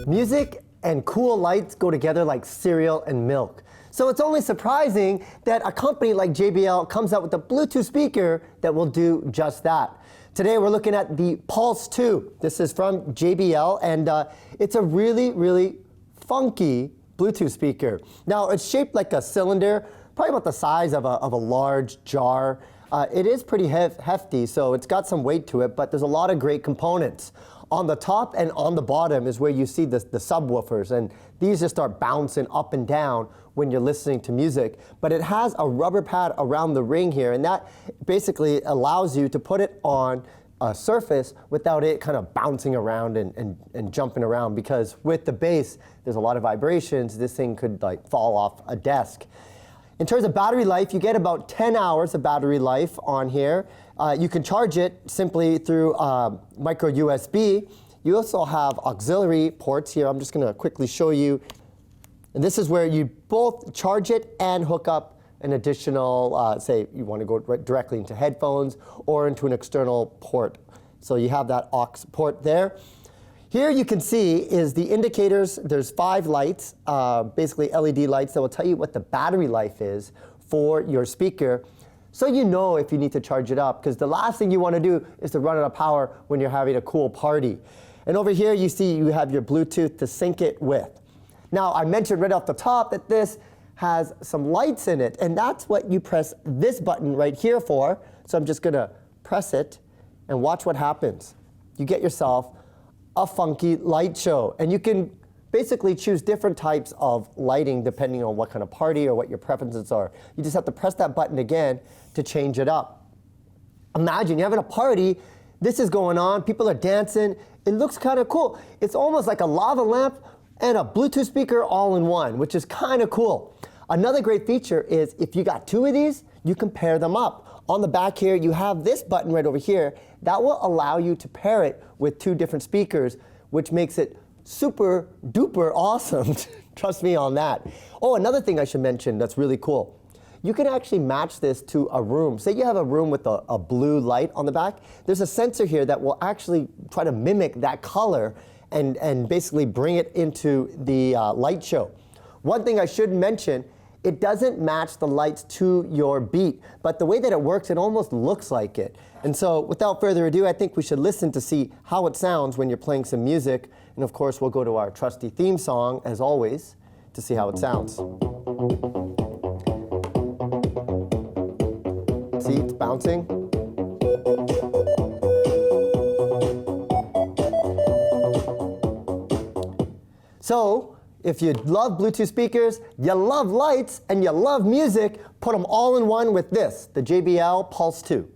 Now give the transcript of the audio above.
Music and cool lights go together like cereal and milk. So it's only surprising that a company like JBL comes out with a Bluetooth speaker that will do just that. Today we're looking at the Pulse 2. This is from JBL, and it's a really, really funky Bluetooth speaker. Now it's shaped like a cylinder, probably about the size of a large jar. It is pretty hefty, so it's got some weight to it, but there's a lot of great components. On the top and on the bottom is where you see the subwoofers, and these just start bouncing up and down when you're listening to music. But it has a rubber pad around the ring here, and that basically allows you to put it on a surface without it kind of bouncing around and jumping around, because with the bass, there's a lot of vibrations. This thing could like fall off a desk. In terms of battery life, you get about 10 hours of battery life on here. You can charge it simply through micro USB. You also have auxiliary ports here. I'm just going to quickly show you. And this is where you both charge it and hook up an additional, say you want to go directly into headphones or into an external port. So you have that aux port there. Here you can see is the indicators. There's 5 lights, basically LED lights that will tell you what the battery life is for your speaker, so you know if you need to charge it up, because the last thing you want to do is to run out of power when you're having a cool party. And over here you see you have your Bluetooth to sync it with. Now I mentioned right off the top that this has some lights in it, and that's what you press this button right here for. So I'm just going to press it and watch what happens. You get yourself a funky light show, and you can basically choose different types of lighting depending on what kind of party or what your preferences are. You just have to press that button again to change it up. Imagine you're having a party, this is going on, people are dancing, it looks kind of cool. It's almost like a lava lamp and a Bluetooth speaker all in one, which is kind of cool. Another great feature is if you got 2 of these, you can pair them up. On the back here, you have this button right over here that will allow you to pair it with 2 different speakers, which makes it super duper awesome. Trust me on that. Oh, another thing I should mention that's really cool. You can actually match this to a room. Say you have a room with a blue light on the back. There's a sensor here that will actually try to mimic that color and basically bring it into the light show. One thing I should mention, it doesn't match the lights to your beat, but the way that it works, it almost looks like it. And so without further ado, I think we should listen to see how it sounds when you're playing some music. And of course, we'll go to our trusty theme song, as always, to see how it sounds. See, it's bouncing. So, if you love Bluetooth speakers, you love lights, and you love music, put them all in one with this, the JBL Pulse 2.